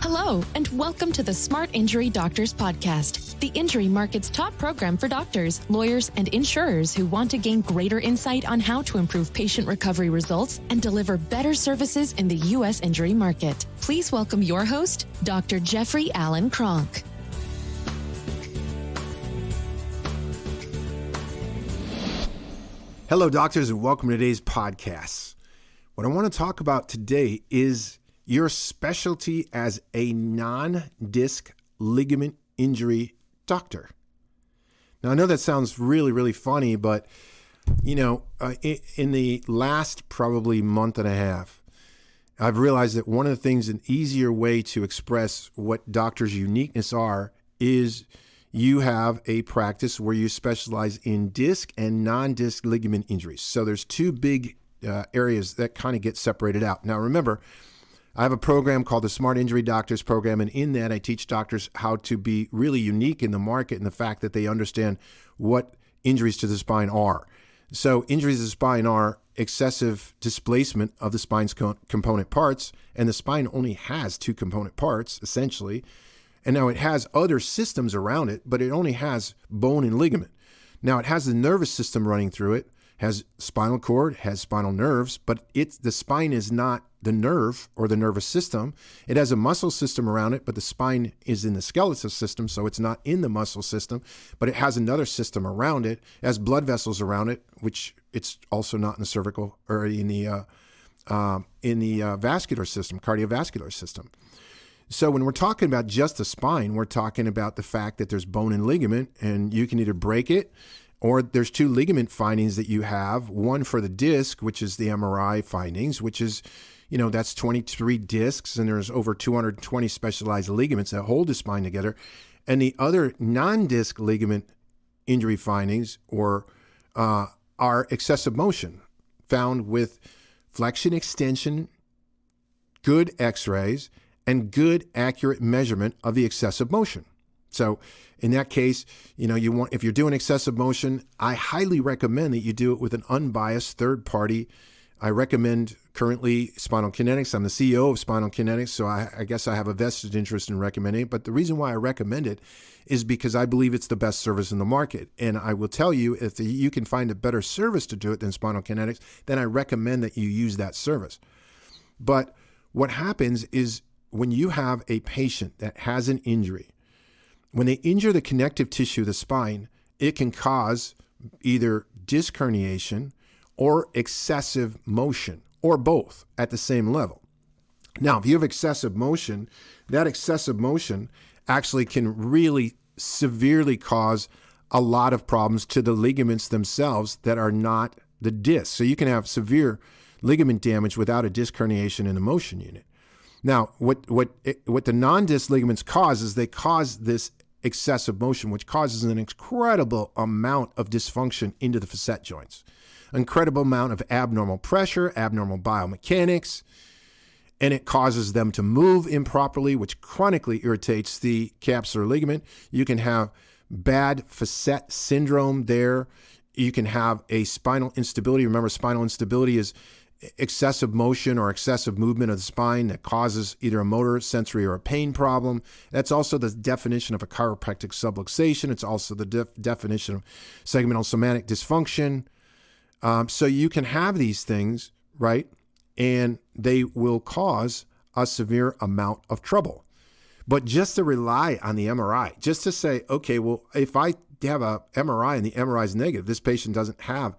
Hello, and welcome to the Smart Injury Doctors Podcast, the injury market's top program for doctors, lawyers, and insurers who want to gain greater insight on how to improve patient recovery results and deliver better services in the U.S. injury market. Please welcome your host, Dr. Jeffrey Allen Kronk. Hello, doctors, and welcome to today's podcast. What I want to talk about today is your specialty as a non-disc ligament injury doctor. Now, I know that sounds really funny, but in the last probably month and a half, I've realized that one of the things, an easier way to express what doctors' uniqueness are is you have a practice where you specialize in disc and non-disc ligament injuries. So there's two big areas that kind of get separated out. Now, remember, I have a program called the Smart Injury Doctors Program, and in that I teach doctors how to be really unique in the market and the fact that they understand what injuries to the spine are. So injuries to the spine are excessive displacement of the spine's component parts, and the spine only has two component parts, essentially. And now it has other systems around it, but it only has bone and ligament. Now it has the nervous system running through it, has spinal cord, has spinal nerves, but the spine is not the nerve or the nervous system. It has a muscle system around it, but the spine is in the skeletal system, so it's not in the muscle system, but it has another system around it. It has blood vessels around it, which it's also not in the cervical or in the vascular system, cardiovascular system. So when we're talking about just the spine, we're talking about the fact that there's bone and ligament, and you can either break it, or there's two ligament findings that you have, one for the disc, which is the MRI findings, which is, that's 23 discs, and there's over 220 specialized ligaments that hold the spine together. And the other non-disc ligament injury findings are excessive motion found with flexion extension, good x-rays, and good accurate measurement of the excessive motion. So in that case, if you're doing excessive motion, I highly recommend that you do it with an unbiased third party. I recommend currently Spinal Kinetics. I'm the CEO of Spinal Kinetics, so I guess I have a vested interest in recommending it. But the reason why I recommend it is because I believe it's the best service in the market. And I will tell you, if you can find a better service to do it than Spinal Kinetics, then I recommend that you use that service. But what happens is when you have a patient that has an injury, when they injure the connective tissue of the spine, it can cause either disc herniation or excessive motion, or both at the same level. Now, if you have excessive motion, that excessive motion actually can really severely cause a lot of problems to the ligaments themselves that are not the disc. So you can have severe ligament damage without a disc herniation in the motion unit. Now, what the non-disc ligaments cause is they cause this excessive motion, which causes an incredible amount of dysfunction into the facet joints, incredible amount of abnormal pressure, abnormal biomechanics, and it causes them to move improperly, which chronically irritates the capsular ligament. You can have bad facet syndrome there. You can have a spinal instability. Remember, spinal instability is excessive motion or excessive movement of the spine that causes either a motor, sensory, or a pain problem. That's also the definition of a chiropractic subluxation. It's also the definition of segmental somatic dysfunction. So you can have these things, right? And they will cause a severe amount of trouble. But just to rely on the MRI, just to say, okay, well, if I have a MRI and the MRI is negative, this patient doesn't have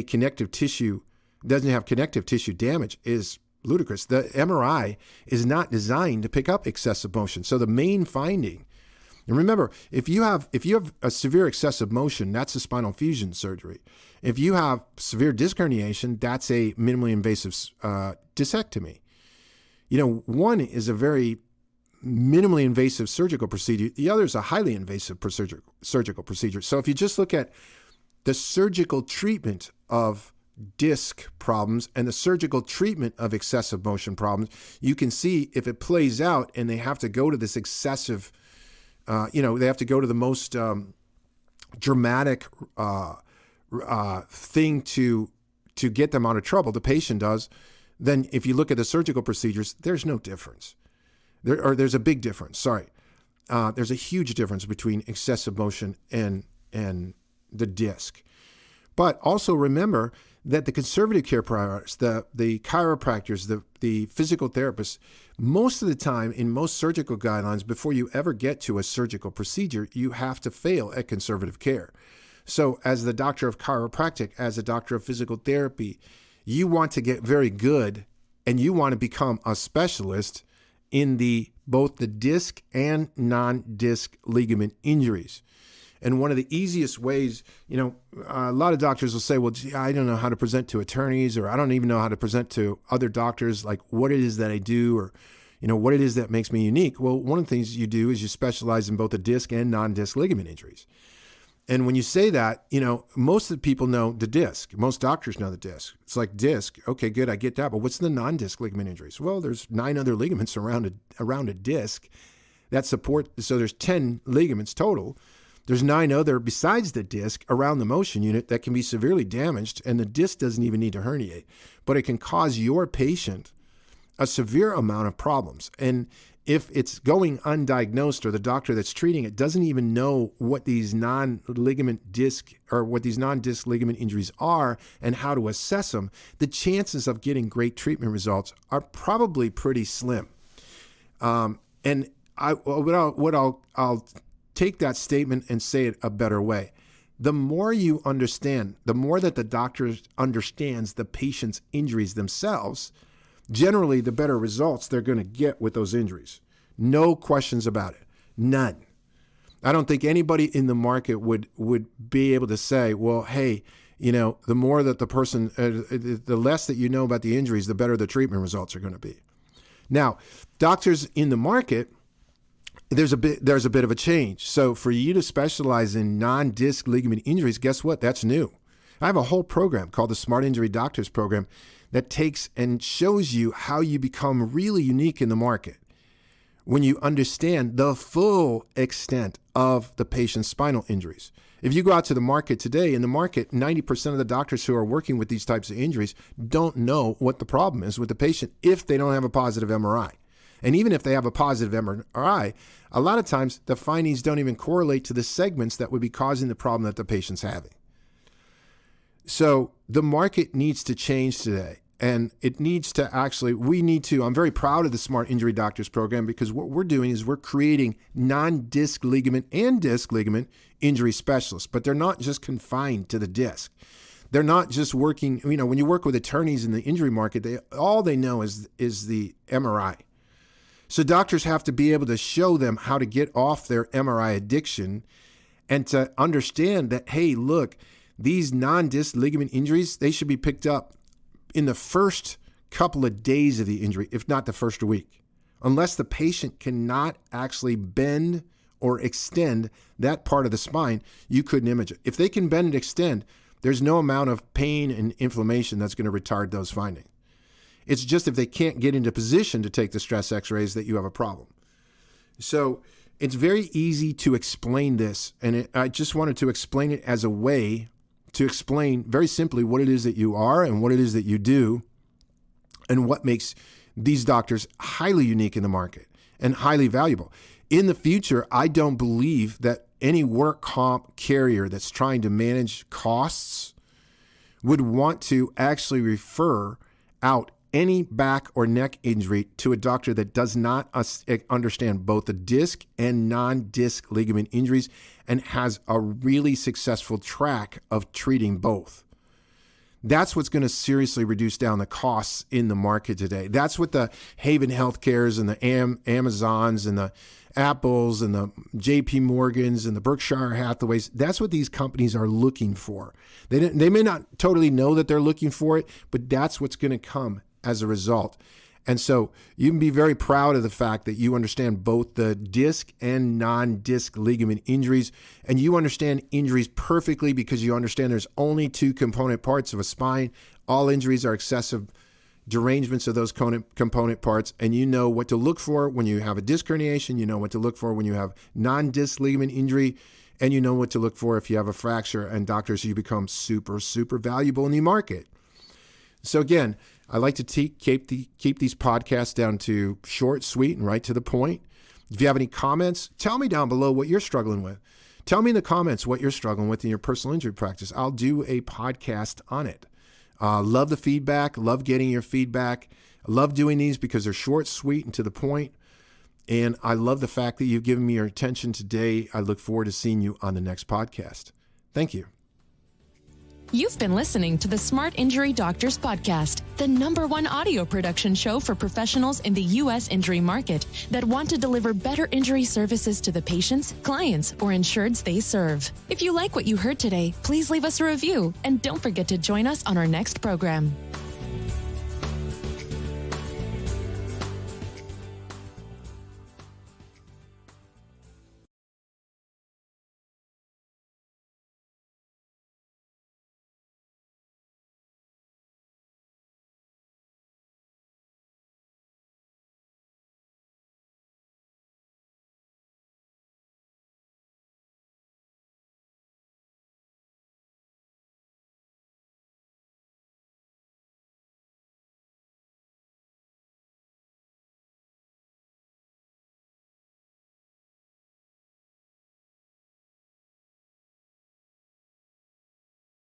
connective tissue damage, is ludicrous. The MRI is not designed to pick up excessive motion. So the main finding, and remember, if you have a severe excessive motion, that's a spinal fusion surgery. If you have severe disc herniation, that's a minimally invasive discectomy. One is a very minimally invasive surgical procedure. The other is a highly invasive surgical procedure. So if you just look at the surgical treatment of disc problems and the surgical treatment of excessive motion problems, you can see if it plays out and they have to go to this excessive, they have to go to the most dramatic thing to get them out of trouble, the patient does, then if you look at the surgical procedures, there's no difference. There's a big difference. Sorry. There's a huge difference between excessive motion and the disc. But also remember that the conservative care providers, the chiropractors, the physical therapists, most of the time in most surgical guidelines, before you ever get to a surgical procedure, you have to fail at conservative care. So as the doctor of chiropractic, as a doctor of physical therapy, you want to get very good and you want to become a specialist in both the disc and non-disc ligament injuries. And one of the easiest ways, a lot of doctors will say, well, gee, I don't know how to present to attorneys, or I don't even know how to present to other doctors, like what it is that I do, or, what it is that makes me unique. Well, one of the things you do is you specialize in both the disc and non-disc ligament injuries. And when you say that, most of the people know the disc. Most doctors know the disc. It's like disc. Okay, good, I get that. But what's the non-disc ligament injuries? Well, there's 9 other ligaments around a disc that support. So there's 10 ligaments total. There's 9 other besides the disc around the motion unit that can be severely damaged, and the disc doesn't even need to herniate, but it can cause your patient a severe amount of problems. And if it's going undiagnosed, or the doctor that's treating it doesn't even know what these non-ligament disc or what these non-disc ligament injuries are and how to assess them, the chances of getting great treatment results are probably pretty slim. And I'll take that statement and say it a better way. The more you understand, the more that the doctor understands the patient's injuries themselves, generally the better results they're going to get with those injuries. No questions about it. None. I don't think anybody in the market would be able to say, well, hey, the more that the person, the less that you know about the injuries, the better the treatment results are going to be. Now, doctors in the market, there's a bit of a change. So for you to specialize in non-disc ligament injuries, guess what? That's new. I have a whole program called the Smart Injury Doctors Program that takes and shows you how you become really unique in the market when you understand the full extent of the patient's spinal injuries. If you go out to the market today, in the market, 90% of the doctors who are working with these types of injuries don't know what the problem is with the patient if they don't have a positive MRI. And even if they have a positive MRI, a lot of times the findings don't even correlate to the segments that would be causing the problem that the patient's having. So the market needs to change today. And it needs to I'm very proud of the Smart Injury Doctors Program, because what we're doing is we're creating non-disc ligament and disc ligament injury specialists, but they're not just confined to the disc. They're not just working, when you work with attorneys in the injury market, all they know is the MRI. So doctors have to be able to show them how to get off their MRI addiction and to understand that, hey, look, these non-disc ligament injuries, they should be picked up in the first couple of days of the injury, if not the first week, unless the patient cannot actually bend or extend that part of the spine, you couldn't image it. If they can bend and extend, there's no amount of pain and inflammation that's going to retard those findings. It's just if they can't get into position to take the stress x-rays that you have a problem. So it's very easy to explain this, and I just wanted to explain it as a way to explain very simply what it is that you are and what it is that you do and what makes these doctors highly unique in the market and highly valuable. In the future, I don't believe that any work comp carrier that's trying to manage costs would want to actually refer out any back or neck injury to a doctor that does not understand both the disc and non-disc ligament injuries and has a really successful track of treating both. That's what's going to seriously reduce down the costs in the market today. That's what the Haven Healthcares and the Amazons and the Apples and the JP Morgans and the Berkshire Hathaways, that's what these companies are looking for. They may not totally know that they're looking for it, but that's what's going to come as a result. And so you can be very proud of the fact that you understand both the disc and non-disc ligament injuries, and you understand injuries perfectly because you understand there's only 2 component parts of a spine. All injuries are excessive derangements of those component parts, and you know what to look for when you have a disc herniation, you know what to look for when you have non-disc ligament injury, and you know what to look for if you have a fracture. And doctors, you become super, super valuable in the market. So again, I like to keep these podcasts down to short, sweet, and right to the point. If you have any comments, tell me down below what you're struggling with. Tell me in the comments what you're struggling with in your personal injury practice. I'll do a podcast on it. Love the feedback. Love getting your feedback. I love doing these because they're short, sweet, and to the point. And I love the fact that you've given me your attention today. I look forward to seeing you on the next podcast. Thank you. You've been listening to the Smart Injury Doctors Podcast, the #1 audio production show for professionals in the U.S. injury market that want to deliver better injury services to the patients, clients, or insureds they serve. If you like what you heard today, please leave us a review and don't forget to join us on our next program.